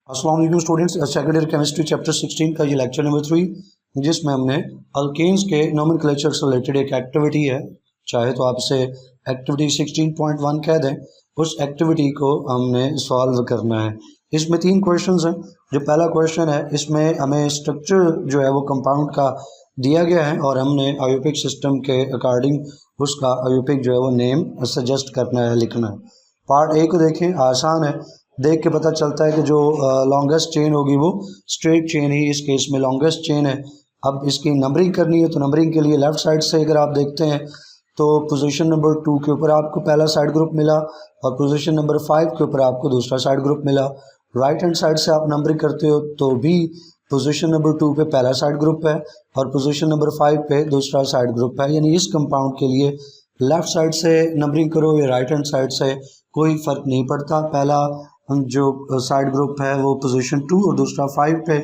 अस्सलाम वालेकुम students, second year chemistry chapter 16 का ये लेक्चर नंबर 3 जिसमें हमने अल्केन्स के नोमेनक्लेचर से रिलेटेड एक एक्टिविटी है, चाहे तो आप इसे एक्टिविटी 16.1 कह दें। उस एक्टिविटी को हमने सॉल्व करना है। इसमें 3 क्वेश्चंस हैं। जो पहला क्वेश्चन है, इसमें हमें स्ट्रक्चर जो है वो कंपाउंड का दिया गया है और हमने आयोपिक सिस्टम के अकॉर्डिंग उसका आयोपिक जो है वो नेम सजेस्ट करना है, लिखना है। पार्ट ए को देखें, आसान है, देख के पता चलता है कि जो लॉन्गेस्ट चेन होगी वो स्ट्रेट चेन ही इस केस में लॉन्गेस्ट चेन है। अब इसकी नंबरिंग करनी है, तो नंबरिंग के लिए लेफ़्ट साइड से अगर आप देखते हैं तो पोजीशन नंबर 2 के ऊपर आपको पहला साइड ग्रुप मिला और पोजीशन नंबर 5 के ऊपर आपको दूसरा साइड ग्रुप मिला। राइट हैंड साइड से आप नंबरिंग करते हो तो भी पोजीशन नंबर 2 पे पहला साइड ग्रुप है और पोजीशन नंबर 5 पे दूसरा साइड ग्रुप है। यानी इस कंपाउंड के लिए लेफ़्ट साइड से नंबरिंग करो या राइट हैंड साइड से, कोई फ़र्क नहीं पड़ता। पहला जो साइड ग्रुप है वो पोजीशन 2 और दूसरा 5 पे,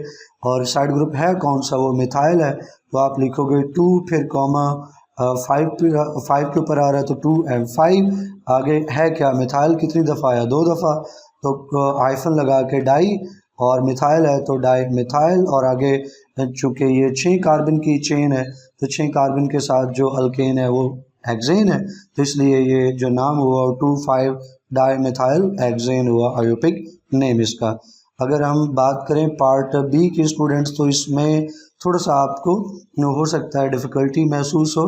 और साइड ग्रुप है कौन सा, वो मिथाइल है। तो आप लिखोगे 2 फिर कॉमा 5 के ऊपर आ रहा है तो 2 एंड 5 आगे है क्या, मिथाइल कितनी दफ़ा आया, 2 दफ़ा, तो हाइफन लगा के डाई, और मिथाइल है तो डाई मिथाइल, और आगे चूँकि ये 6 कार्बन की चेन है तो 6 कार्बन के साथ जो अल्केन है वो हेक्सेन है, तो इसलिए ये जो नाम हुआ 2,5 डाई मिथाइल हेक्सेन हुआ आयोपिक नेम इसका। अगर हम बात करें पार्ट बी के स्टूडेंट्स, तो इसमें थोड़ा सा आपको हो सकता है डिफ़िकल्टी महसूस हो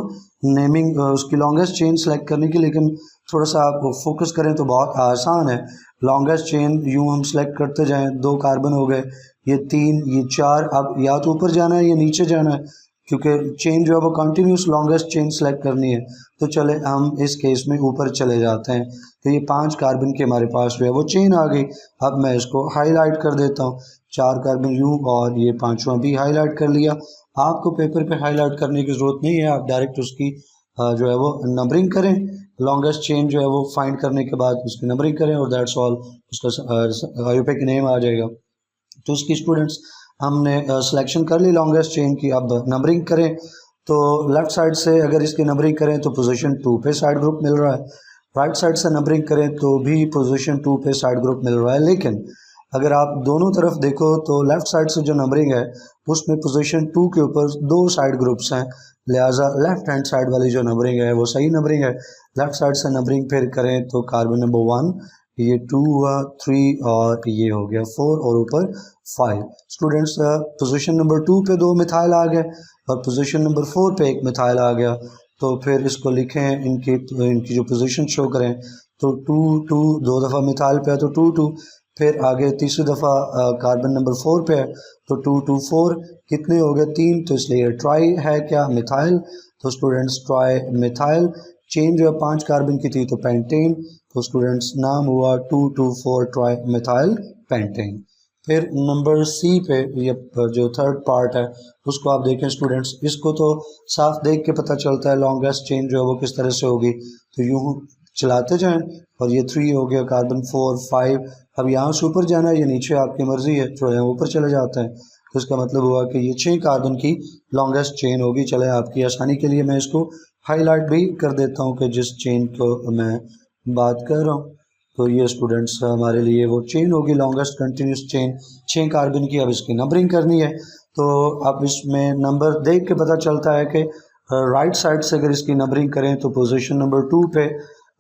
नेमिंग उसकी लॉन्गेस्ट चेन सेलेक्ट करने की, लेकिन थोड़ा सा आप फोकस करें तो बहुत आसान है। लॉन्गेस्ट चेन यूँ हम सेलेक्ट करते जाएं, 2 कार्बन हो गए, ये 3, ये 4, अब या तो ऊपर जाना है या नीचे जाना है, क्योंकि चेन जो है वो कंटिन्यूस लॉन्गेस्ट चेन सेलेक्ट करनी है। तो चले हम इस केस में ऊपर चले जाते हैं, तो ये 5 कार्बन के हमारे पास जो है वो चेन आ गई। अब मैं इसको हाईलाइट कर देता हूँ, 4 कार्बन यूँ और ये 5वां भी हाईलाइट कर लिया। आपको पेपर पे हाईलाइट करने की ज़रूरत नहीं है, आप डायरेक्ट उसकी जो है वो नंबरिंग करें, लॉन्गेस्ट चेन जो है वो फाइंड करने के बाद उसकी नंबरिंग करें और दैट्स ऑल, उसका आयोपिक नेम आ जाएगा। तो उसकी स्टूडेंट्स हमने सिलेक्शन कर ली लॉन्गेस्ट चेन की। अब नंबरिंग करें तो लेफ़्ट साइड से अगर इसकी नंबरिंग करें तो पोजीशन 2 पे साइड ग्रुप मिल रहा है, राइट साइड से नंबरिंग करें तो भी पोजीशन 2 पे साइड ग्रुप मिल रहा है। लेकिन अगर आप दोनों तरफ देखो तो लेफ़्ट साइड से जो नंबरिंग है उसमें पोजीशन 2 के ऊपर 2 साइड ग्रुप्स हैं, लिहाजा लेफ़्ट हैंड साइड वाली जो नंबरिंग है वो सही नंबरिंग है। लेफ़्ट साइड से नंबरिंग फिर करें तो कार्बन नंबर 1, ये 2 हुआ, 3 और ये हो गया 4 और ऊपर 5। स्टूडेंट्स पोजीशन नंबर 2 पे 2 मिथाइल आ गए और पोजीशन नंबर 4 पे 1 मिथाइल आ गया। तो फिर इसको लिखें, इनकी जो पोजीशन शो करें तो 2 2 2 दफ़ा मिथाइल पे है तो 2 2, फिर आगे तीसरी दफ़ा कार्बन नंबर 4 पे है तो 2 2 4, कितने हो गए 3, तो इसलिए ट्राई है क्या, मिथाइल। तो स्टूडेंट्स ट्राई मिथाइल, चेन जो है 5 कार्बन की थी तो पेंटेन, तो स्टूडेंट्स नाम हुआ 2,2,4 ट्राई मिथाइल पेंटेन। फिर नंबर सी पे ये जो थर्ड पार्ट है उसको आप देखें स्टूडेंट्स, इसको तो साफ देख के पता चलता है लॉन्गेस्ट चेन जो है वो किस तरह से होगी। तो यूँ चलाते जाएं और ये 3 हो गया, कार्बन 4 5, अब यहाँ से ऊपर जाना है या नीचे आपकी मर्ज़ी है, थोड़ा ऊपर चले जाते हैं। तो इसका मतलब हुआ कि ये 6 कार्बन की लॉन्गेस्ट चेन होगी। चले आपकी आसानी के लिए मैं इसको हाईलाइट भी कर देता हूँ कि जिस चेन को मैं बात कर रहा हूँ, तो ये स्टूडेंट्स हमारे लिए वो चेन होगी लॉन्गेस्ट कंटिन्यूस चेन 6 कार्बन की। अब इसकी नंबरिंग करनी है, तो अब इसमें नंबर देख के पता चलता है कि राइट साइड से अगर इसकी नंबरिंग करें तो पोजीशन नंबर 2 पे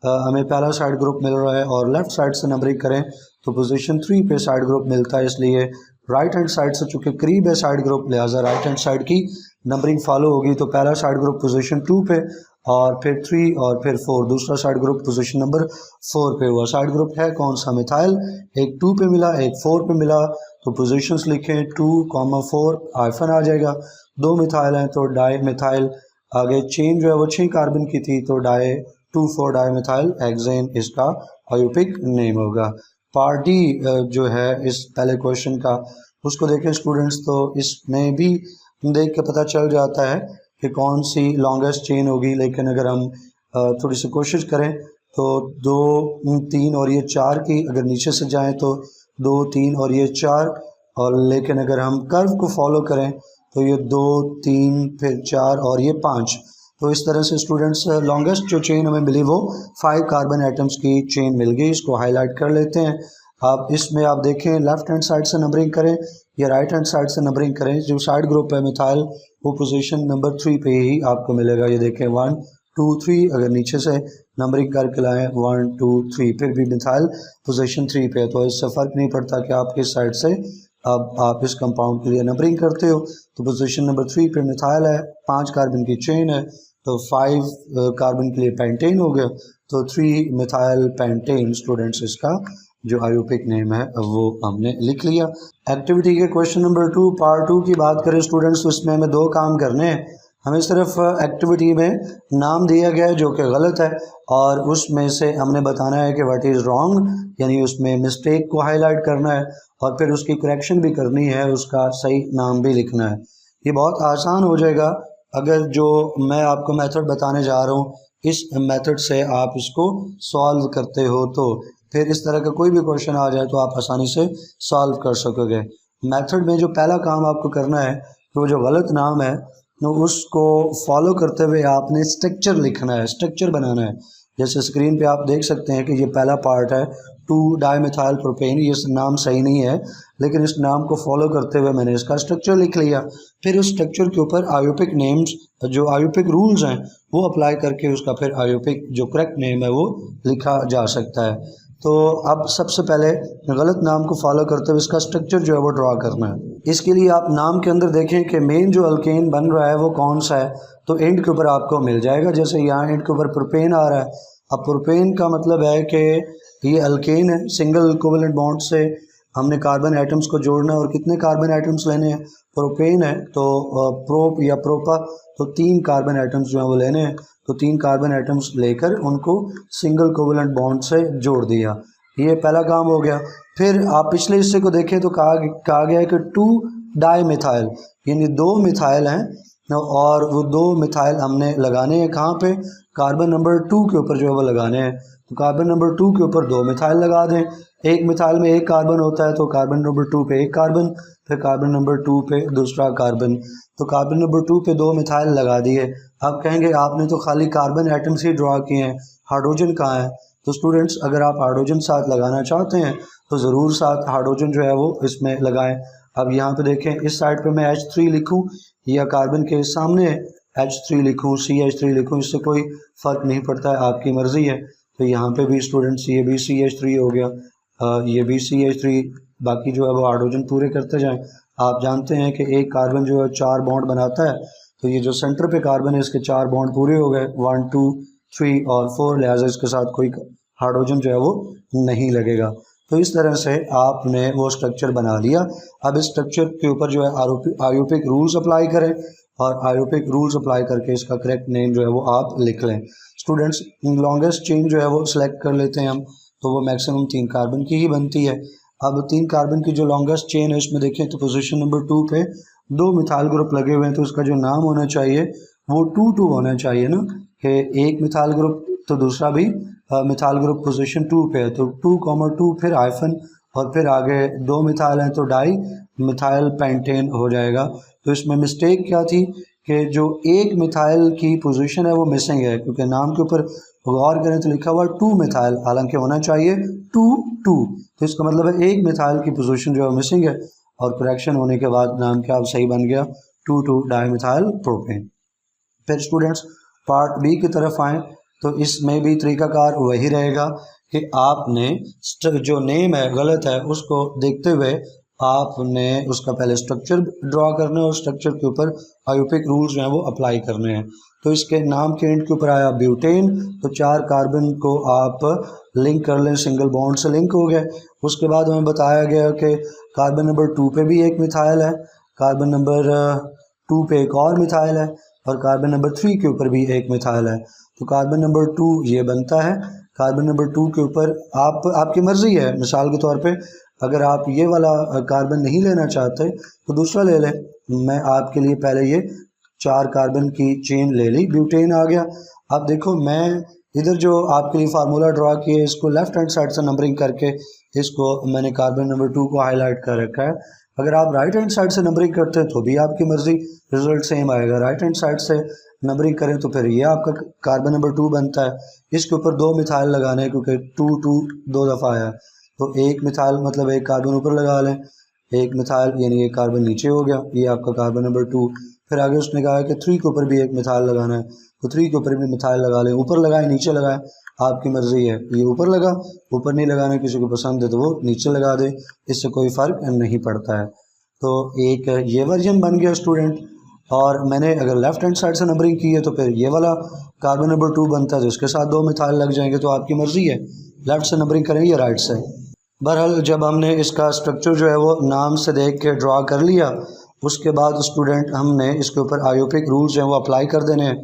हमें पहला साइड ग्रुप मिल रहा है, और लेफ़्ट साइड से नंबरिंग करें तो पोजीशन 3 पे साइड ग्रुप मिलता है। इसलिए राइट हैंड साइड से चूँकि करीब है साइड ग्रुप, लिहाजा राइट हैंड साइड की नंबरिंग फॉलो होगी। तो पहला साइड ग्रुप पोजीशन 2 पे और फिर 3 और फिर 4, दूसरा साइड ग्रुप पोजीशन नंबर 4 पे हुआ। साइड ग्रुप है कौन सा, मिथाइल, एक 2 पे मिला एक 4 पे मिला, तो पोजीशंस लिखें 2, 4 हाइफन आ जाएगा। 2 मिथाइल हैं तो डाई मिथाइल, आगे चेन जो है वो 6 कार्बन की थी तो डाई 2,4 डाई मिथाइल हेक्सेन इसका आयोपिक नेम होगा। पार्ट डी जो है इस पहले क्वेश्चन का उसको देखें स्टूडेंट्स, तो इसमें भी देख के पता चल जाता है कि कौन सी लॉन्गेस्ट चेन होगी। लेकिन अगर हम थोड़ी सी कोशिश करें तो 2 3 और ये 4 की अगर नीचे से जाएं तो 2 3 और ये 4, और लेकिन अगर हम कर्व को फॉलो करें तो ये 2 3 फिर 4 और ये 5। तो इस तरह से स्टूडेंट्स लॉन्गेस्ट जो चेन हमें मिली वो 5 कार्बन एटम्स की चेन मिल गई। इसको हाईलाइट कर लेते हैं। आप इसमें आप देखें लेफ्ट हैंड साइड से नंबरिंग करें या राइट हैंड साइड से नंबरिंग करें, जो साइड ग्रुप है मिथाइल वो पोजीशन नंबर 3 पे ही आपको मिलेगा। ये देखें 1 2 3, अगर नीचे से नंबरिंग करके लाएं 1 2 3 फिर भी मिथाइल पोजीशन 3 पे है, तो इससे फ़र्क नहीं पड़ता कि आप किस साइड से अब आप इस कंपाउंड के लिए नंबरिंग करते हो। तो पोजीशन नंबर 3 पे मिथाइल है, 5 कार्बन की चेन है, तो 5 कार्बन के लिए पेंटेन हो गया, तो 3 मिथाइल पेंटेन स्टूडेंट्स इसका जो आयोपिक नेम है वो हमने लिख लिया। एक्टिविटी के क्वेश्चन नंबर 2 पार्ट 2 की बात करें स्टूडेंट्स, तो इसमें हमें 2 काम करने हैं। हमें सिर्फ एक्टिविटी में नाम दिया गया है जो कि गलत है, और उसमें से हमने बताना है कि व्हाट इज़ रॉन्ग, यानी उसमें मिस्टेक को हाईलाइट करना है और फिर उसकी करेक्शन भी करनी है, उसका सही नाम भी लिखना है। ये बहुत आसान हो जाएगा अगर जो मैं आपको मेथड बताने जा रहा हूँ इस मेथड से आप इसको सॉल्व करते हो, तो फिर इस तरह का कोई भी क्वेश्चन आ जाए तो आप आसानी से सॉल्व कर सकोगे। मेथड में जो पहला काम आपको करना है कि वो जो गलत नाम है तो उसको फॉलो करते हुए आपने स्ट्रक्चर लिखना है, स्ट्रक्चर बनाना है। जैसे स्क्रीन पे आप देख सकते हैं कि ये पहला पार्ट है 2 डाइमिथाइल प्रोपेन, ये नाम सही नहीं है लेकिन इस नाम को फॉलो करते हुए मैंने इसका स्ट्रक्चर लिख लिया। फिर उस स्ट्रक्चर के ऊपर आयोपिक नेम्स जो आयोपिक रूल्स हैं वो अप्लाई करके उसका फिर आयोपिक जो करेक्ट नेम है वो लिखा जा सकता है। तो अब सबसे पहले गलत नाम को फॉलो करते हुए इसका स्ट्रक्चर जो है वो ड्रा करना है। इसके लिए आप नाम के अंदर देखें कि मेन जो अल्केन बन रहा है वो कौन सा है, तो एंड के ऊपर आपको मिल जाएगा। जैसे यहाँ एंड के ऊपर प्रोपेन आ रहा है, अब प्रोपेन का मतलब है कि ये अल्केन है, सिंगल कोवेलेंट बॉन्ड से हमने कार्बन एटम्स को जोड़ना है और कितने कार्बन एटम्स लेने हैं, प्रोपेन है तो प्रोप या प्रोपा, तो 3 कार्बन एटम्स जो है वो लेने हैं, तो 3 कार्बन एटम्स लेकर उनको सिंगल कोवेलेंट बॉन्ड से जोड़ दिया, ये पहला काम हो गया। फिर आप पिछले हिस्से को देखें तो कहा गया है कि 2 डाइमिथाइल, यानी 2 मिथाइल हैं और वो 2 मिथाइल हमने लगाने हैं कहाँ पे, कार्बन नंबर 2 के ऊपर जो है वो लगाने हैं। तो कार्बन नंबर 2 के ऊपर 2 मिथाइल लगा दें, एक मिथाइल में 1 कार्बन होता है तो कार्बन नंबर 2 पे 1 कार्बन, फिर कार्बन नंबर 2 पे दूसरा कार्बन, तो कार्बन नंबर 2 पे 2 मिथाइल लगा दिए। अब कहेंगे आपने तो खाली कार्बन एटम्स ही ड्रा किए हैं, हाइड्रोजन कहाँ है? तो स्टूडेंट्स अगर आप हाइड्रोजन साथ लगाना चाहते हैं तो ज़रूर साथ हाइड्रोजन जो है वो इसमें लगाएं। अब यहाँ पे देखें इस साइड पे मैं H3 लिखूँ या कार्बन के सामने H3 लिखूँ, CH3 लिखूँ, इससे कोई फ़र्क नहीं पड़ता है, आपकी मर्ज़ी है। तो यहाँ पे भी स्टूडेंट्स ये भी CH3 हो गया, ये भी CH3, बाकी जो है वो हाइड्रोजन पूरे करते जाएं। आप जानते हैं कि एक कार्बन जो है 4 बॉन्ड बनाता है, तो ये जो सेंटर पे कार्बन है इसके 4 बॉन्ड पूरे हो गए, 1 2 3 और 4, लिहाजा इसके साथ कोई हाइड्रोजन जो है वो नहीं लगेगा। तो इस तरह से आपने वो स्ट्रक्चर बना लिया। अब इस स्ट्रक्चर के ऊपर जो है आयोपिक रूल्स अप्लाई करें और आयोपिक रूल्स अप्लाई करके इसका करेक्ट नेम जो है वो आप लिख लें। स्टूडेंट्स लॉन्गेस्ट चेन जो है वो सिलेक्ट कर लेते हैं हम, तो वो मैक्सिमम 3 कार्बन की ही बनती है। अब 3 कार्बन की जो लॉन्गेस्ट चेन है इसमें देखें तो पोजीशन नंबर 2 पे 2 मिथाइल ग्रुप लगे हुए हैं, तो उसका जो नाम होना चाहिए वो 2 होना चाहिए ना, कि एक मिथाइल ग्रुप तो दूसरा भी मिथाइल ग्रुप पोजीशन 2 पे है, तो 2,2 फिर हाइफन और फिर आगे 2 मिथाइल हैं तो डाई मिथाइल पेंटेन हो जाएगा। तो इसमें मिस्टेक क्या थी कि जो एक मिथाइल की पोजीशन है वो मिसिंग है, क्योंकि नाम के ऊपर गौर करें तो लिखा हुआ 2 मिथाइल, हालांकि होना चाहिए 2 2, तो इसका मतलब है एक मिथाइल की पोजीशन जो है मिसिंग है, और करेक्शन होने के बाद नाम क्या सही बन गया 2 डाइमिथाइल प्रोपेन। फिर स्टूडेंट्स पार्ट बी की तरफ आएँ तो इसमें भी तरीकाकार वही रहेगा कि आपने जो नेम है गलत है उसको देखते हुए आपने उसका पहले स्ट्रक्चर ड्रॉ करना है और स्ट्रक्चर के ऊपर आयोपिक रूल्स जो हैं वो अप्लाई करने हैं। तो इसके नाम के एंड के ऊपर आया ब्यूटेन, तो 4 कार्बन को आप लिंक कर लें, सिंगल बॉन्ड से लिंक हो गए। उसके बाद हमें बताया गया कि कार्बन नंबर 2 पे भी एक मिथाइल है, कार्बन नंबर 2 पे एक और मिथाइल है और कार्बन नंबर 3 के ऊपर भी एक मिथाइल है। तो कार्बन नंबर 2 ये बनता है, कार्बन नंबर 2 के ऊपर आपकी मर्ज़ी है, मिसाल के तौर पे अगर आप ये वाला कार्बन नहीं लेना चाहते तो दूसरा ले लें। मैं आपके लिए पहले ये 4 कार्बन की चेन ले ली, ब्यूटेन आ गया। अब देखो मैं इधर जो आपके लिए फार्मूला ड्रा किया इसको लेफ्ट हैंड साइड से नंबरिंग करके इसको मैंने कार्बन नंबर 2 को हाईलाइट कर रखा है। अगर आप राइट हैंड साइड से नंबरिंग करते हैं तो भी आपकी मर्ज़ी, रिजल्ट सेम आएगा। राइट हैंड साइड से नंबरिंग करें तो फिर ये आपका कार्बन नंबर 2 बनता है, इसके ऊपर 2 मिथाइल लगाने हैं क्योंकि 2 2 2 दफ़ा आया है। तो एक मिथाइल मतलब एक कार्बन ऊपर लगा लें, एक मिथाइल यानी एक कार्बन नीचे हो गया, ये आपका कार्बन नंबर 2। फिर आगे उसने कहा कि 3 के ऊपर भी एक मिथाइल लगाना है, तो 3 के ऊपर भी मिथाइल लगा लें, ऊपर लगाए नीचे लगाए आपकी मर्ज़ी है। ये ऊपर लगा, ऊपर नहीं लगाना, किसी को पसंद है तो वो नीचे लगा दे, इससे कोई फ़र्क नहीं पड़ता है। तो एक ये वर्जन बन गया स्टूडेंट। और मैंने अगर लेफ़्ट हैंड साइड से नंबरिंग की है तो फिर ये वाला कार्बन नंबर 2 बनता है, तो इसके साथ 2 मिथाइल लग जाएंगे, तो आपकी मर्ज़ी है लेफ़्ट से नंबरिंग करें या राइट से। बहरहाल जब हमने इसका स्ट्रक्चर जो है वो नाम से देख के ड्रा कर लिया, उसके बाद स्टूडेंट हमने इसके ऊपर आयोपिक रूल्स हैं वो अप्लाई कर देने हैं।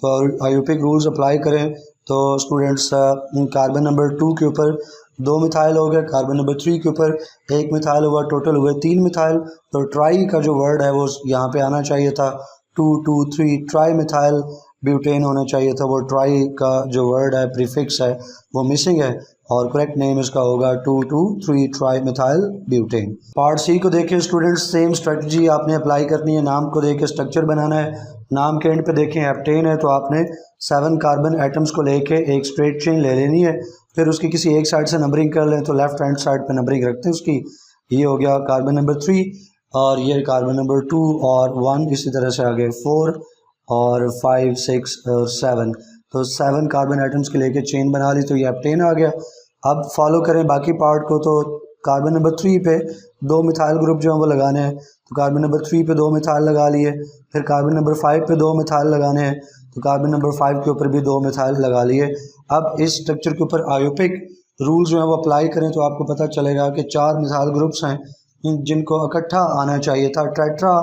तो आयोपिक रूल्स अप्लाई करें तो स्टूडेंट्स कार्बन नंबर 2 के ऊपर 2 मिथाइल हो गए, कार्बन नंबर 3 के ऊपर 1 मिथाइल हुआ, टोटल हुए 3 मिथाइल। तो ट्राई का जो वर्ड है वो यहाँ पे आना चाहिए था, 2 2 3 ट्राई मिथाइल ब्यूटेन होना चाहिए था। वो ट्राई का जो वर्ड है प्रीफिक्स है वो मिसिंग है, और करेक्ट नेम इसका होगा 2 2 3 trimethyl butane. Part C को देखिए स्टूडेंट्स, सेम स्ट्रेटजी आपने अप्लाई करनी है, नाम को देख के स्ट्रक्चर बनाना है। नाम के एंड पे देखें हेप्टेन है, तो आपने 7 कार्बन एटम्स को लेके एक स्ट्रेट चेन ले लेनी है, फिर उसकी किसी एक साइड से नंबरिंग कर लें, तो लेफ्ट हैंड साइड पे नंबरिंग रखते हैं उसकी। ये हो गया कार्बन नंबर 3, और ये कार्बन नंबर 2 और 1, इसी तरह से आगे 4 और 5 6 और 7। तो 7 कार्बन एटम्स के लेके चेन बना ली, तो ये हेप्टेन आ गया। अब फॉलो करें बाकी पार्ट को। तो कार्बन नंबर 3 पे 2 मिथाइल ग्रुप जो हैं वो लगाने हैं, तो कार्बन नंबर 3 पे 2 मिथाइल लगा लिए। फिर कार्बन नंबर 5 पे 2 मिथाइल लगाने हैं, तो कार्बन नंबर 5 के ऊपर भी 2 मिथाइल लगा लिए। अब इस स्ट्रक्चर के ऊपर आयोपिक रूल जो है वो अप्लाई करें, तो आपको पता चलेगा कि 4 मिथाइल ग्रुप्स हैं जिनको इकट्ठा आना चाहिए था, टेट्रा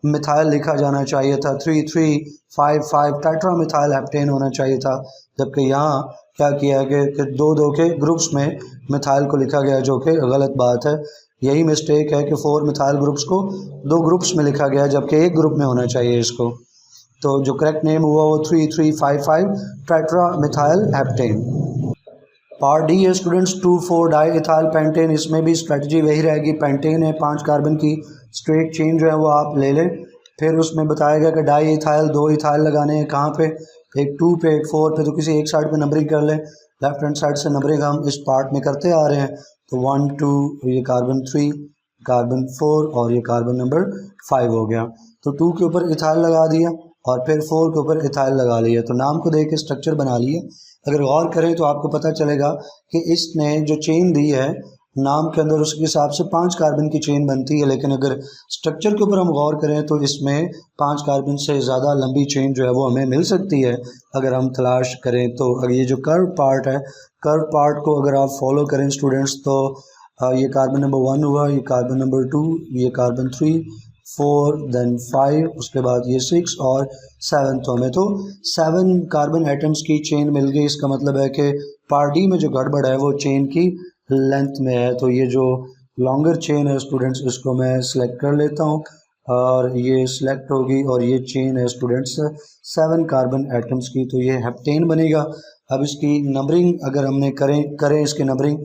मिथाइल लिखा जाना चाहिए था, 3 3 5 5 टेट्रा मिथाइल हेप्टेन होना चाहिए था। जबकि यहाँ क्या किया कि 2 2 के ग्रुप्स में मिथाइल को लिखा गया, जो कि गलत बात है। यही मिस्टेक है कि 4 मिथाइल ग्रुप्स को 2 ग्रुप्स में लिखा गया, जबकि एक ग्रुप में होना चाहिए इसको। तो जो करेक्ट नेम हुआ वो 3 3 5 5 tetra methyl heptane. Part D है स्टूडेंट्स, 2 4 डाई इथाइल पेंटेन। इसमें भी स्ट्रेटजी वही रहेगी, पेंटेन है 5 कार्बन की स्ट्रेट चेन जो है वो आप ले लें। फिर उसमें बताया गया कि डाई इथाइल 2 इथाइल लगाने हैं, कहाँ पे, एक 2 पे एक 4 पे, तो किसी एक साइड पे नंबरिंग कर लें। लेफ्ट हैंड साइड से नंबरिंग हम इस पार्ट में करते आ रहे हैं, तो 1 2 ये कार्बन 3 कार्बन 4 और ये कार्बन नंबर 5 हो गया। तो 2 के ऊपर इथाइल लगा दिया और फिर 4 के ऊपर इथाइल लगा लिया, तो नाम को देख के स्ट्रक्चर बना लिए। अगर गौर करें तो आपको पता चलेगा कि इसने जो चेन दी है नाम के अंदर, उसके हिसाब से 5 कार्बन की चेन बनती है, लेकिन अगर स्ट्रक्चर के ऊपर हम गौर करें तो इसमें 5 कार्बन से ज़्यादा लंबी चेन जो है वो हमें मिल सकती है अगर हम तलाश करें तो। अगर ये जो कर्व पार्ट है, कर्व पार्ट को अगर आप फॉलो करें स्टूडेंट्स, तो ये कार्बन नंबर 1 हुआ, ये कार्बन नंबर 2, ये कार्बन 3 4 देन 5, उसके बाद ये 6 और 7। तो हमें तो 7 कार्बन एटम्स की चेन मिल गई। इसका मतलब है कि पार्ट डी में जो गड़बड़ है वो चेन की लेंथ में है। तो ये जो लॉन्गर चेन है स्टूडेंट्स, इसको मैं सिलेक्ट कर लेता हूँ और ये सिलेक्ट होगी, और ये चेन है स्टूडेंट्स 7 कार्बन एटम्स की, तो ये हेप्टेन बनेगा। अब इसकी नंबरिंग अगर हमने करें इसकी नंबरिंग,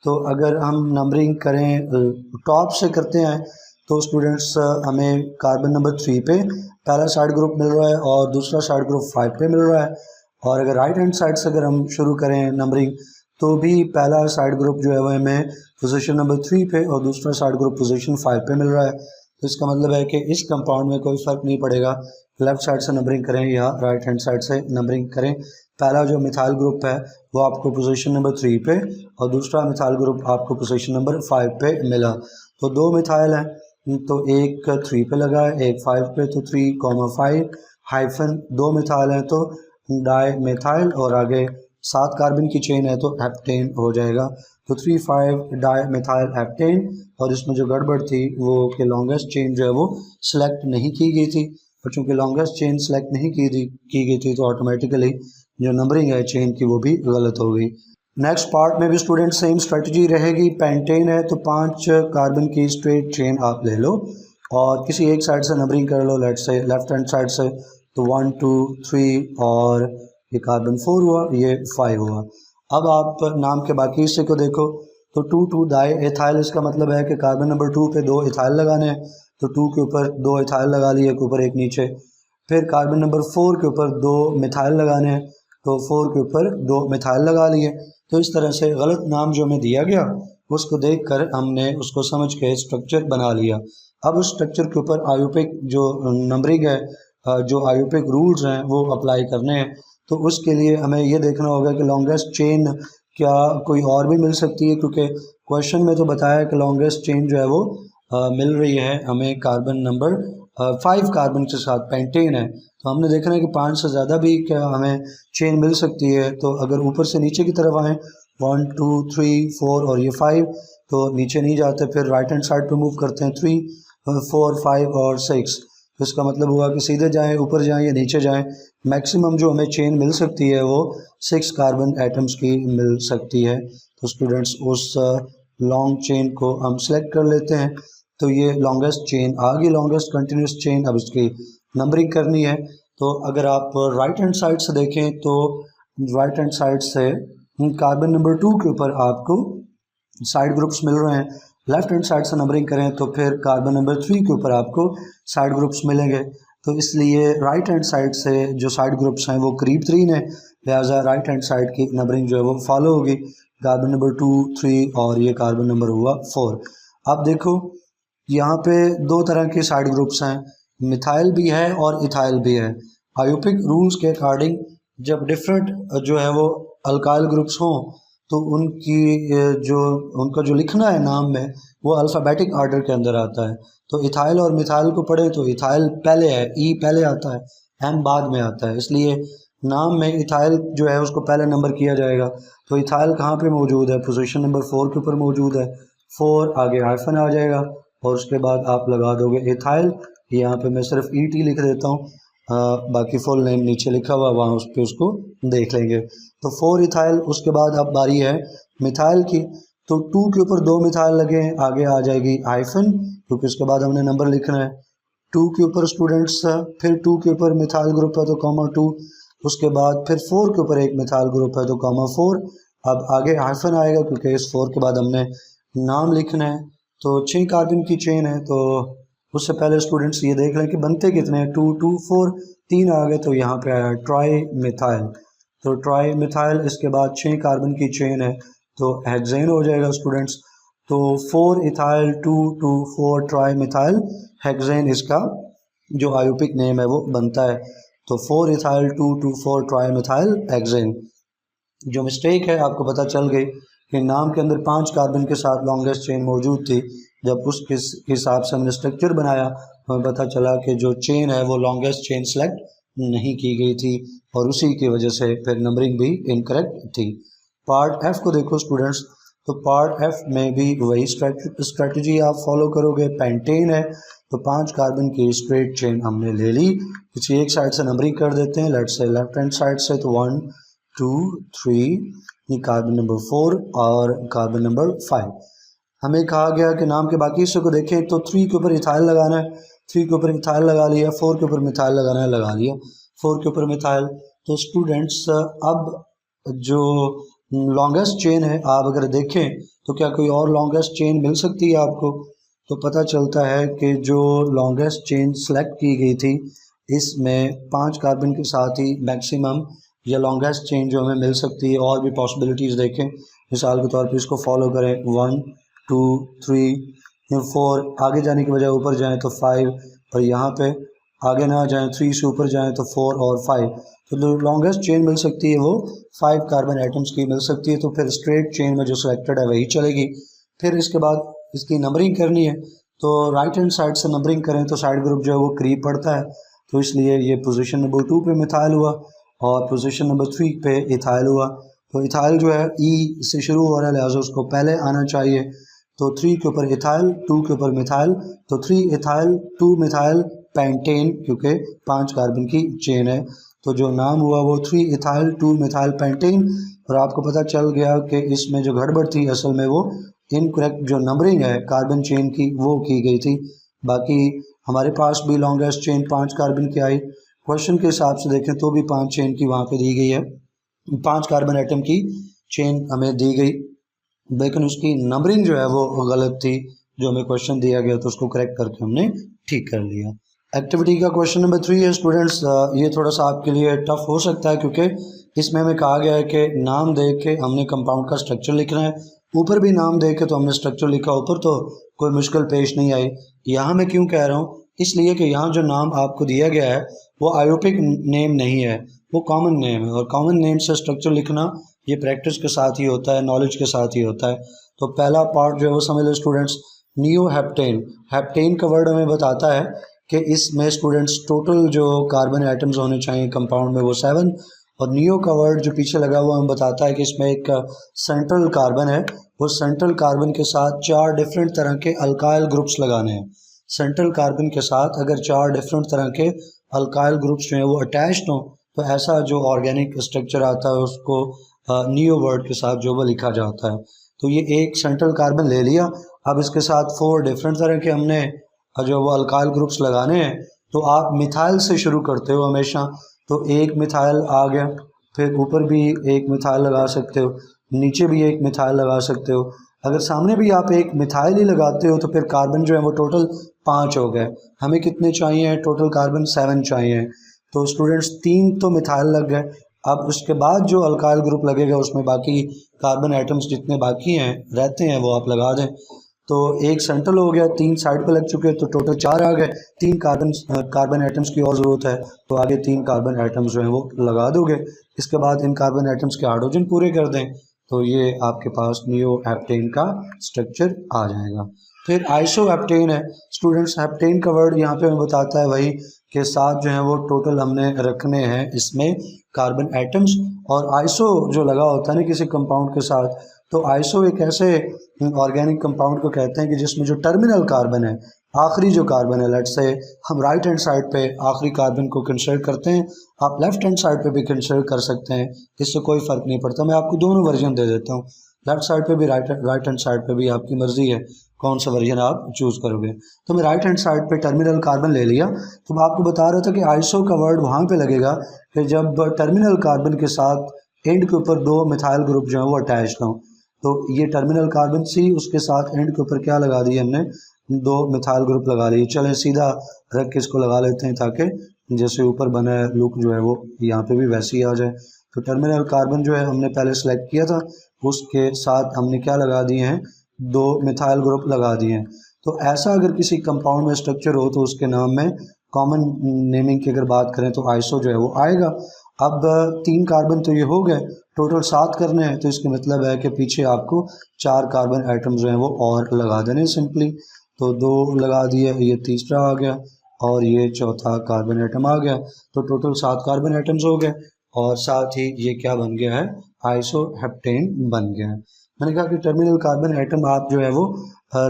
तो अगर हम नंबरिंग करें टॉप से करते हैं तो स्टूडेंट्स हमें कार्बन नंबर 3 पे पहला साइड ग्रुप मिल रहा है और दूसरा साइड ग्रुप 5 पे मिल रहा है। और अगर राइट हैंड साइड से अगर हम शुरू करें नंबरिंग, तो भी पहला साइड ग्रुप जो है वो हमें पोजीशन नंबर 3 पे और दूसरा साइड ग्रुप पोजीशन 5 पे मिल रहा है। तो इसका मतलब है कि इस कंपाउंड में कोई फ़र्क नहीं पड़ेगा लेफ़्ट साइड से नंबरिंग करें या राइट हैंड साइड से नंबरिंग करें। पहला जो मिथाइल ग्रुप है वो आपको पोजीशन नंबर 3 पे और दूसरा मिथाइल ग्रुप आपको पोजीशन नंबर 5 पे मिला। तो 2 मिथाइल हैं, तो एक 3 पे लगा है, एक 5 पे, तो 3,5 हाइफन 2 मिथाइल हैं तो डाई मिथाइल, और आगे 7 कार्बन की चेन है तो हेप्टेन हो जाएगा। तो 3 5 डाई मिथाइल हेप्टेन। और इसमें जो गड़बड़ थी वो कि लॉन्गेस्ट चेन जो है वो सिलेक्ट नहीं की गई थी, और चूँकि लॉन्गेस्ट चेन सेलेक्ट नहीं की गई थी तो ऑटोमेटिकली जो नंबरिंग है चेन की वो भी गलत हो गई। नेक्स्ट पार्ट में भी स्टूडेंट सेम स्ट्रेटजी रहेगी। पेंटेन है तो 5 कार्बन की स्ट्रेट चेन आप ले लो और किसी एक साइड से नंबरिंग कर लो, let's say left hand side से, तो 1 2 3 और ये कार्बन 4 हुआ, ये 5 हुआ। अब आप नाम के बाकी हिस्से को देखो, तो 2 2 डाई इथाइल, इसका मतलब है कि कार्बन नंबर 2 पे 2 इथाइल लगाने हैं, तो 2 के ऊपर 2 इथाइल लगा लिए, एक ऊपर एक नीचे। फिर कार्बन नंबर 4 के ऊपर 2 मिथाइल लगाने हैं, तो 4 के ऊपर 2 मिथाइल लगा लिए। तो इस तरह से गलत नाम जो हमें दिया गया उसको देखकर हमने उसको समझ के स्ट्रक्चर बना लिया। अब उस स्ट्रक्चर के ऊपर आयुपिक जो नंबरिंग है, जो आयुपिक रूल्स हैं वो अप्लाई करने हैं। तो उसके लिए हमें ये देखना होगा कि लॉन्गेस्ट चेन क्या कोई और भी मिल सकती है, क्योंकि क्वेश्चन में तो बताया कि लॉन्गेस्ट चेन जो है वो मिल रही है हमें कार्बन नंबर 5 कार्बन के साथ पेंटेन है। तो हमने देखना है कि 5 से ज़्यादा भी क्या हमें चेन मिल सकती है। तो अगर ऊपर से नीचे की तरफ आएँ 1 2 3 4 और ये 5, तो नीचे नहीं जाते, फिर राइट हैंड साइड पे मूव करते हैं 3 4 5 और 6। तो इसका मतलब हुआ कि सीधे जाएं, ऊपर जाएं या नीचे जाएं, मैक्सिमम जो हमें चेन मिल सकती है वो 6 कार्बन एटम्स की मिल सकती है। तो स्टूडेंट्स उस लॉन्ग चेन को हम सेलेक्ट कर लेते हैं। तो ये लॉन्गेस्ट चेन आ गई, लॉन्गेस्ट कंटिन्यूस चेन। अब इसकी नंबरिंग करनी है। तो अगर आप राइट हैंड साइड से देखें तो राइट हैंड साइड से कार्बन नंबर 2 के ऊपर आपको साइड ग्रुप्स मिल रहे हैं। लेफ्ट हैंड साइड से नंबरिंग करें तो फिर कार्बन नंबर 3 के ऊपर आपको साइड ग्रुप्स मिलेंगे। तो इसलिए राइट हैंड साइड से जो साइड ग्रुप्स हैं वो करीब 3 हैं, लिहाजा राइट हैंड साइड की नंबरिंग जो है वो फॉलो होगी। कार्बन नंबर 2 3 और ये कार्बन नंबर हुआ 4। अब देखो यहाँ पे 2 तरह के साइड ग्रुप्स हैं, मिथाइल भी है और इथाइल भी है। आयुपिक रूल्स के अकॉर्डिंग जब डिफरेंट जो है वो अल्काइल ग्रुप्स हों तो उनका जो लिखना है नाम में वो अल्फ़ाबेटिक आर्डर के अंदर आता है। तो इथाइल और मिथाइल को पढ़े तो इथाइल पहले है, ई पहले आता है, एम बाद में आता है, इसलिए नाम में इथाइल जो है उसको पहले नंबर किया जाएगा। तो इथाइल कहाँ पे मौजूद है? पोजीशन नंबर 4 के ऊपर मौजूद है। 4 आगे हाइफन आ जाएगा और उसके बाद आप लगा दोगे इथाइल। यहाँ पे मैं सिर्फ ईटी लिख देता हूँ, बाकी फुल नेम नीचे लिखा हुआ, वहाँ उस पर उसको देख लेंगे। तो 4 इथाइल। उसके बाद अब बारी है मिथाइल की। तो 2 के ऊपर 2 मिथाइल लगे हैं, आगे आ जाएगी हाइफन, क्योंकि उसके बाद हमने नंबर लिखना है। 2 के ऊपर स्टूडेंट्स, फिर 2 के ऊपर मिथाइल ग्रुप है तो कॉमा 2, उसके बाद फिर 4 के ऊपर एक मिथाइल ग्रुप है तो कॉमा 4। अब आगे हाइफन आएगा क्योंकि इस 4 के बाद हमने नाम लिखना है। तो 6 कार्बन की चेन है, तो उससे पहले स्टूडेंट्स ये देख लें कि बनते कितने हैं। 2 2 4 3 आ गए, तो यहाँ पे आया ट्राई मिथाइल। तो ट्राई मिथाइल, इसके बाद 6 कार्बन की चेन है तो हेक्सेन हो जाएगा स्टूडेंट्स। तो 4 इथाइल 2 2 4 ट्राई मिथाइल हेक्सेन इसका जो आयुपिक नेम है वो बनता है। तो 4 इथाइल 2 2 4 ट्राई मिथाइल हेक्सेन। जो मिस्टेक है आपको पता चल गई कि नाम के अंदर 5 कार्बन के साथ लॉन्गेस्ट चेन मौजूद थी। जब उस हिसाब से हमने स्ट्रक्चर बनाया तो हमें पता चला कि जो चेन है वो लॉन्गेस्ट चेन सेलेक्ट नहीं की गई थी और उसी की वजह से फिर नंबरिंग भी इनकरेक्ट थी। पार्ट एफ को देखो स्टूडेंट्स। तो पार्ट एफ में भी वही स्ट्रेटजी आप फॉलो करोगे। पेंटेन है तो 5 कार्बन की स्ट्रेट चेन हमने ले ली। किसी एक साइड से नंबरिंग कर देते हैं, let's say left hand side से। तो 1 2 3 कार्बन नंबर 4 और कार्बन नंबर 5। हमें कहा गया कि नाम के बाकी हिस्से को देखें तो 3 के ऊपर इथाइल लगाना है, 3 के ऊपर इथाइल लगा लिया, 4 के ऊपर मिथाइल लगाना है, लगा लिया, 4 के ऊपर मिथाइल। तो स्टूडेंट्स अब जो लॉन्गेस्ट चेन है आप अगर देखें तो क्या कोई और लॉन्गेस्ट चेन मिल सकती है आपको? तो पता चलता है कि जो लॉन्गेस्ट चेन सेलेक्ट की गई थी इसमें 5 कार्बन के साथ ही मैक्सिमम या लॉन्गेस्ट चेन जो हमें मिल सकती है। और भी पॉसिबिलिटीज़ देखें, मिसाल के तौर पे इसको फॉलो करें 1 2 3 4, आगे जाने की बजाय ऊपर जाएं तो 5, और यहाँ पे आगे ना जाएं 3 से ऊपर जाएं तो 4 और 5। तो जो लॉन्गेस्ट चेन मिल सकती है वो 5 कार्बन एटम्स की मिल सकती है। तो फिर स्ट्रेट चेन में जो सिलेक्टेड है वही चलेगी। फिर इसके बाद इसकी नंबरिंग करनी है। तो राइट हैंड साइड से नंबरिंग करें तो साइड ग्रुप जो है वो करीब पड़ता है, तो इसलिए ये पोजीशन नंबर 2 पे मिथाइल हुआ और पोजीशन नंबर 3 पे इथाइल हुआ। तो इथाइल जो है ई से शुरू हो रहा है, लिहाजा उसको पहले आना चाहिए। तो 3 के ऊपर इथाइल, 2 के ऊपर मिथाइल, तो 3 इथाइल 2 मिथाइल पेंटेन, क्योंकि 5 कार्बन की चेन है। तो जो नाम हुआ वो 3 इथाइल 2 मिथाइल पेंटेन। और आपको पता चल गया कि इसमें जो गड़बड़ थी असल में वो इनकरेक्ट जो नंबरिंग है कार्बन चेन की वो की गई थी। बाकी हमारे पास भी लॉन्गेस्ट चेन 5 कार्बन की आई। क्वेश्चन के हिसाब से देखें तो भी 5 चेन की वहाँ पे दी गई है, 5 कार्बन एटम की चेन हमें दी गई, लेकिन उसकी नंबरिंग जो है वो गलत थी। जो हमें क्वेश्चन दिया गया तो उसको करेक्ट करके हमने ठीक कर लिया। एक्टिविटी का क्वेश्चन नंबर 3 है स्टूडेंट्स। ये थोड़ा सा आपके लिए टफ हो सकता है क्योंकि इसमें हमें कहा गया है कि नाम देख के हमने कंपाउंड का स्ट्रक्चर लिखना है। ऊपर भी नाम दे के तो हमने स्ट्रक्चर लिखा, ऊपर तो कोई मुश्किल पेश नहीं आई। यहाँ मैं क्यों कह रहा हूँ, इसलिए कि यहाँ जो नाम आपको दिया गया है वो आयोपिक नेम नहीं है, वो कॉमन नेम है, और कॉमन नेम से स्ट्रक्चर लिखना ये प्रैक्टिस के साथ ही होता है, नॉलेज के साथ ही होता है। तो पहला पार्ट जो है वो समझ लो स्टूडेंट्स, नियोहेप्टेन। हेप्टेन का वर्ड हमें बताता है कि इसमें स्टूडेंट्स टोटल जो कार्बन एटम्स होने चाहिए कंपाउंड में वो 7, और नियो का वर्ड जो पीछे लगा हुआ हमें बताता है कि इसमें एक सेंट्रल कार्बन है, वो सेंट्रल कार्बन के साथ 4 डिफरेंट तरह के अल्काइल ग्रुप्स लगाने हैं। सेंट्रल कार्बन के साथ अगर 4 डिफरेंट तरह के अल्काइल ग्रुप्स जो हैं वो अटैच्ड हों तो ऐसा जो ऑर्गेनिक स्ट्रक्चर आता है उसको नियो वर्ड के साथ जो वो लिखा जाता है। तो ये एक सेंट्रल कार्बन ले लिया, अब इसके साथ 4 डिफरेंट तरह के हमने जो वो अल्काइल ग्रुप्स लगाने हैं। तो आप मिथाइल से शुरू करते हो हमेशा, तो एक मिथाइल आ गया, फिर ऊपर भी एक मिथाइल लगा सकते हो, नीचे भी एक मिथाइल लगा सकते हो। अगर सामने भी आप एक मिथाइल ही लगाते हो तो फिर कार्बन जो है वो टोटल 5 हो गए। हमें कितने चाहिए, टोटल कार्बन 7 चाहिए। तो स्टूडेंट्स 3 तो मिथाइल लग गए। अब उसके बाद जो अल्काइल ग्रुप लगेगा उसमें बाकी कार्बन एटम्स जितने बाकी हैं रहते हैं वो आप लगा दें। तो एक सेंट्रल हो गया, 3 साइड पे लग चुके हैं, तो टोटल 4 आ गए। 3 कार्बन एटम्स की और ज़रूरत है, तो आगे 3 कार्बन एटम्स जो हैं वो लगा दोगे। इसके बाद इन कार्बन एटम्स के हाइड्रोजन पूरे कर दें तो ये आपके पास नियोहेप्टेन का स्ट्रक्चर आ जाएगा। फिर आइसोहेप्टेन है स्टूडेंट्स। हेप्टेन का वर्ड यहाँ पे हमें बताता है वही के साथ जो है वो टोटल हमने रखने हैं इसमें कार्बन एटम्स, और आइसो जो लगा होता है ना किसी कंपाउंड के साथ, तो आइसो एक ऐसे ऑर्गेनिक कंपाउंड को कहते हैं कि जिसमें जो टर्मिनल कार्बन है, आखिरी जो कार्बन है, लेट्स से हम राइट हैंड साइड पे आखिरी कार्बन को कंसीडर करते हैं, आप लेफ्ट हैंड साइड पे भी कंसीडर कर सकते हैं, इससे कोई फ़र्क नहीं पड़ता। मैं आपको दोनों वर्जन दे देता हूँ, लेफ्ट साइड पे भी राइट हैंड साइड पे भी, आपकी मर्ज़ी है कौन सा वर्जन आप चूज़ करोगे। तो मैं राइट हैंड साइड पे टर्मिनल कार्बन ले लिया। तो मैं आपको बता रहा था कि आइसो का वर्ड वहाँ पे लगेगा कि जब टर्मिनल कार्बन के साथ एंड के ऊपर 2 मिथाइल ग्रुप जो है वो अटैच हों। तो ये टर्मिनल कार्बन सी, उसके साथ एंड के ऊपर क्या लगा दिया हमने, 2 मिथाइल ग्रुप लगा लिए। चलें सीधा रख के इसको लगा लेते हैं ताकि जैसे ऊपर बना है लुक जो है वो यहाँ पे भी वैसे ही आ जाए। तो टर्मिनल कार्बन जो है हमने पहले सेलेक्ट किया था, उसके साथ हमने क्या लगा दिए हैं, 2 मिथाइल ग्रुप लगा दिए हैं। तो ऐसा अगर किसी कंपाउंड में स्ट्रक्चर हो तो उसके नाम में कॉमन नेमिंग की अगर बात करें तो आइसो जो है वो आएगा। अब 3 कार्बन तो ये हो गए, टोटल 7 करने हैं, तो इसका मतलब है कि पीछे आपको 4 कार्बन आइटम जो हैं वो और लगा देने सिंपली। तो 2 लगा दिए, ये तीसरा आ गया और ये चौथा कार्बन आइटम आ गया, तो टोटल 7 कार्बन आइटम्स हो गए, और साथ ही ये क्या बन गया है, आइसोहेप्टेन बन गया है। मैंने कहा कि टर्मिनल कार्बन आइटम आप जो है वो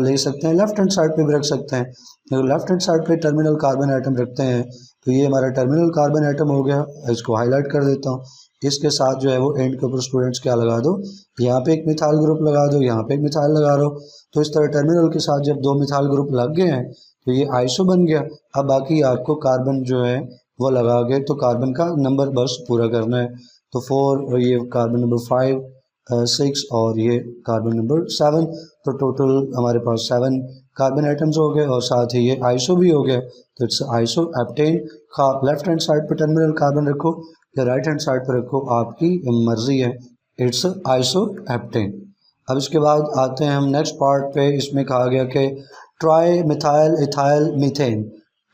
ले सकते हैं, लेफ्ट हैंड साइड पे भी रख सकते हैं। तो लेफ्ट हैंड साइड पे टर्मिनल कार्बन आइटम रखते हैं तो ये हमारा टर्मिनल कार्बन आइटम हो गया। इसको हाईलाइट कर देता हूँ। इसके साथ जो है वो एंड के ऊपर स्टूडेंट्स क्या लगा दो, यहाँ पे एक मिथाइल ग्रुप लगा दो, यहाँ पे एक मिथाइल लगा दो। तो इस तरह टर्मिनल के साथ जब 2 मिथाइल ग्रुप लग गए हैं तो ये आइसो बन गया। अब बाकी आपको कार्बन जो है वो लगा के तो कार्बन का नंबर बस पूरा करना है। तो 4, ये कार्बन नंबर 5, 6 और ये कार्बन नंबर 7, तो टोटल हमारे पास 7 कार्बन आइटम्स हो गए, और साथ ही ये आइसो भी हो गया। तो इट्स आइसोहेप्टेन। आप लेफ्ट हैंड साइड पे टर्मिनल कार्बन रखो या राइट हैंड साइड पर रखो, आपकी मर्जी है, इट्स आइसोहेप्टेन। अब इसके बाद आते हैं हम नेक्स्ट पार्ट पे। इसमें कहा गया कि tri methyl ethyl methane,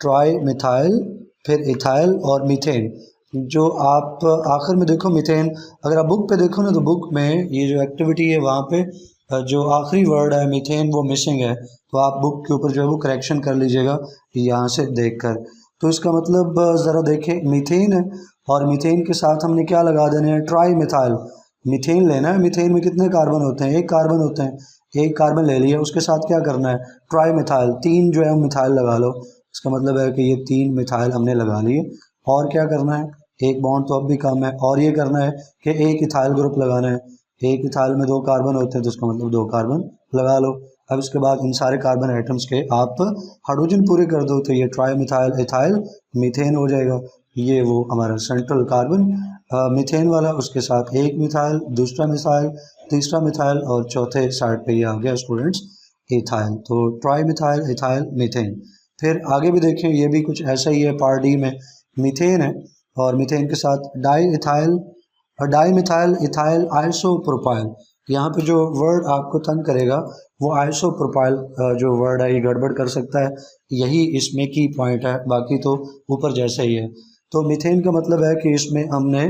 tri methyl फिर इथाइल और मीथेन। जो आप आखिर में देखो मीथेन, अगर आप बुक पे देखो ना तो बुक में ये जो एक्टिविटी है वहाँ पे जो आखिरी वर्ड है मीथेन वो मिसिंग है, तो आप बुक के ऊपर जो है वो करेक्शन कर लीजिएगा यहाँ से देखकर। तो इसका मतलब ज़रा देखें, मीथेन है और मीथेन के साथ हमने क्या लगा देना है, ट्राई मिथाइल। मीथेन लेना है, मीथेन में कितने कार्बन होते हैं, 1 कार्बन होते हैं, 1 कार्बन ले लिया, उसके साथ क्या करना है, ट्राई मिथाइल, 3 जो है मिथाइल लगा लो। इसका मतलब है कि ये 3 मिथाइल हमने लगा लिए, और क्या करना है, एक बॉन्ड तो अब भी कम है, और ये करना है कि 1 इथाइल ग्रुप लगाना है। 1 इथाइल में 2 कार्बन होते हैं तो इसका मतलब 2 कार्बन लगा लो। अब इसके बाद इन सारे कार्बन आइटम्स के आप हाइड्रोजन पूरे कर दो तो ये ट्राई मिथाइल इथाइल मीथेन हो जाएगा। ये वो हमारा सेंट्रल कार्बन मीथेन वाला, उसके साथ 1 मिथाइल, दूसरा मिथाइल, तीसरा मिथाइल, और चौथे साइड पे ये आ गया स्टूडेंट्स इथाइल। तो ट्राई मिथाइल इथाइल मीथेन। फिर आगे भी देखें, ये भी कुछ ऐसा ही है, पार्ट डी में मीथेन है और मीथेन के साथ डाई इथाइल और डाई मिथाइल इथाइल आइसोप्रोपाइल। यहाँ पे जो वर्ड आपको तंग करेगा वो आइसोप्रोपाइल जो वर्ड है ये गड़बड़ कर सकता है, यही इसमें की पॉइंट है, बाकी तो ऊपर जैसा ही है। तो मीथेन का मतलब है कि इसमें हमने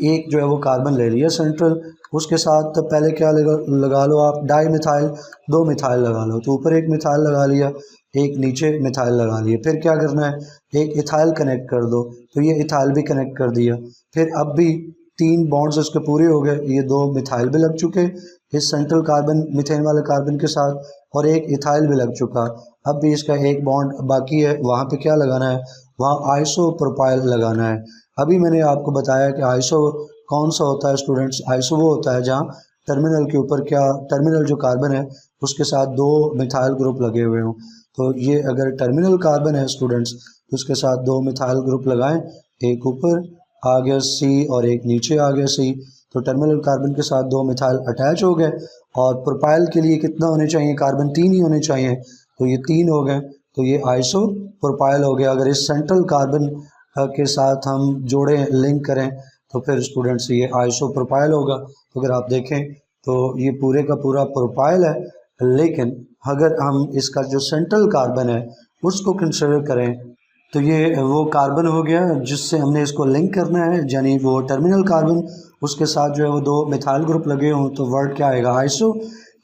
एक जो है वो कार्बन ले लिया सेंट्रल, उसके साथ पहले क्या लगा लो आप, डाई मिथाइल, 2 मिथाइल लगा लो। तो ऊपर एक मिथाइल लगा लिया, एक नीचे मिथाइल लगा लिया। फिर क्या करना है, एक इथाइल कनेक्ट कर दो, तो ये इथाइल भी कनेक्ट कर दिया। फिर अब भी 3 बॉन्ड्स इसके पूरे हो गए, ये 2 मिथाइल भी लग चुके इस सेंट्रल कार्बन मीथेन वाले कार्बन के साथ, और एक इथाइल भी लग चुका। अब भी इसका एक बॉन्ड बाकी है, वहाँ पे क्या लगाना है, वहाँ आइसोप्रोपाइल लगाना है। अभी मैंने आपको बताया कि आइसो कौन सा होता है स्टूडेंट्स, आइसो वो होता है जहाँ टर्मिनल के ऊपर क्या, टर्मिनल जो कार्बन है उसके साथ 2 मिथाइल ग्रुप लगे हुए हों। तो ये अगर टर्मिनल कार्बन है स्टूडेंट्स तो उसके साथ 2 मिथाइल ग्रुप लगाएं, एक ऊपर आ गया C और एक नीचे आ गया C। तो टर्मिनल कार्बन के साथ 2 मिथाइल अटैच हो गए। और प्रोपाइल के लिए कितना होने चाहिए, कार्बन 3 ही होने चाहिए, तो ये 3 हो गए, तो ये आइसो प्रोपाइल हो गया। अगर इस सेंट्रल कार्बन के साथ हम जोड़ें, लिंक करें, तो फिर स्टूडेंट्स ये आइसो प्रोपाइल होगा। तो अगर आप देखें तो ये पूरे का पूरा प्रोपाइल है, लेकिन अगर हम इसका जो सेंट्रल कार्बन है उसको कंसिडर करें तो ये वो कार्बन हो गया जिससे हमने इसको लिंक करना है, यानी वो टर्मिनल कार्बन, उसके साथ जो है वो 2 मिथाइल ग्रुप लगे हों, तो वर्ड क्या आएगा, आइसो।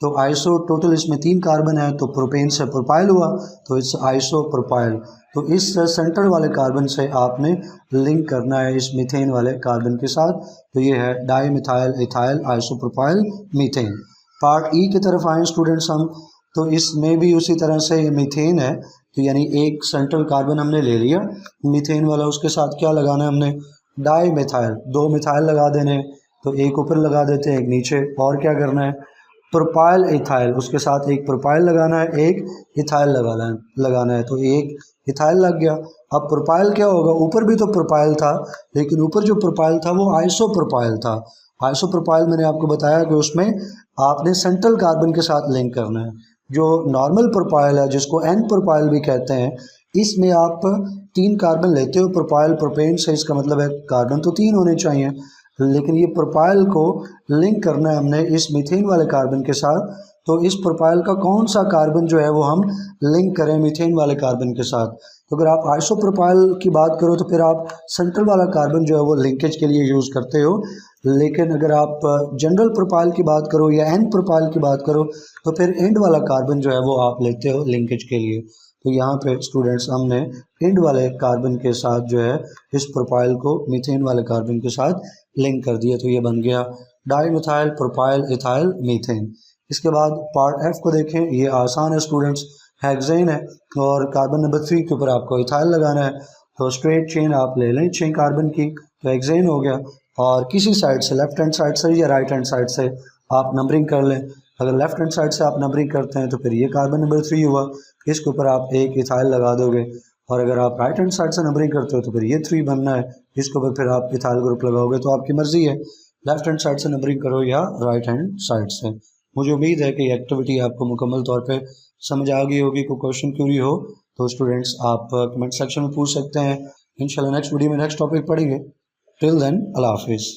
तो आइसो टोटल इसमें 3 कार्बन है, तो प्रोपेन से प्रोपाइल हुआ, तो इट्स आइसो प्रोपाइल। तो इस सेंटर वाले कार्बन से आपने लिंक करना है इस मीथेन वाले कार्बन के साथ। तो ये है dimethyl ethyl isopropyl methane. Part E की तरफ आए स्टूडेंट्स हम, तो इसमें भी उसी तरह से ये मीथेन है। तो यानी एक सेंट्रल कार्बन हमने ले लिया मीथेन वाला, उसके साथ क्या लगाना है हमने, डाई मिथाइल, 2 मिथाइल लगा देने, तो एक ऊपर लगा देते हैं एक नीचे। और क्या करना है, प्रोपाइल इथाइल, उसके साथ एक प्रोपाइल लगाना है, एक इथाइल लगाना है, तो एक इथाइल लग गया। अब प्रोपाइल क्या होगा, ऊपर भी तो प्रोपाइल था, लेकिन ऊपर जो प्रोपाइल था वो आइसोप्रोपाइल था। आइसोप्रोपाइल मैंने आपको बताया कि उसमें आपने सेंट्रल कार्बन के साथ लिंक करना है। जो नॉर्मल प्रोपाइल है, जिसको एन प्रोपाइल भी कहते हैं, इसमें आप 3 कार्बन लेते हो प्रोपाइल प्रोपेन से, इसका मतलब है कार्बन तो 3 होने चाहिए, लेकिन ये प्रोपाइल को लिंक करना है हमने इस मीथेन वाले कार्बन के साथ। तो इस प्रोपाइल का कौन सा कार्बन जो है वो हम लिंक करें मीथेन वाले कार्बन के साथ। तो अगर आप आइसोप्रोपाइल की बात करो तो फिर आप सेंट्रल वाला कार्बन जो है वो लिंकेज के लिए यूज़ करते हो, लेकिन अगर आप जनरल प्रोपाइल की बात करो या एन प्रोपाइल की बात करो तो फिर एंड वाला कार्बन जो है वो आप लेते हो लिंकेज के लिए। तो यहाँ पे स्टूडेंट्स हमने एंड वाले कार्बन के साथ जो है इस प्रोपाइल को मीथेन वाले कार्बन के साथ लिंक कर दिया, तो ये बन गया di methyl propyl ethyl methane. इसके बाद पार्ट एफ को देखें, ये आसान है स्टूडेंट्स, हेक्सेन है और कार्बन नंबर 3 के ऊपर आपको इथाइल लगाना है। तो स्ट्रेट चेन आप ले लें 6 कार्बन की, तो हेक्सेन हो गया। और किसी साइड से, लेफ्ट हैंड साइड से या राइट हैंड साइड से आप नंबरिंग कर लें। अगर लेफ्ट हैंड साइड से आप नंबरिंग करते हैं तो फिर ये कार्बन नंबर 3 हुआ, इसके ऊपर आप एक इथाइल लगा दोगे। और अगर आप राइट हैंड साइड से नंबरिंग करते हो तो फिर ये 3 बनना है, इसके ऊपर फिर आप इथाइल ग्रुप लगाओगे। तो आपकी मर्जी है लेफ्ट हैंड साइड से नंबरिंग करो या राइट हैंड साइड से। मुझे उम्मीद है कि ये एक्टिविटी आपको मुकम्मल तौर पे समझ आ गई होगी। कोई क्वेश्चन क्यूरी हो तो स्टूडेंट्स आप कमेंट सेक्शन में पूछ सकते हैं। इंशाल्लाह नेक्स्ट वीडियो में नेक्स्ट टॉपिक पढ़ेंगे। टिल देन अल्लाह हाफिज़।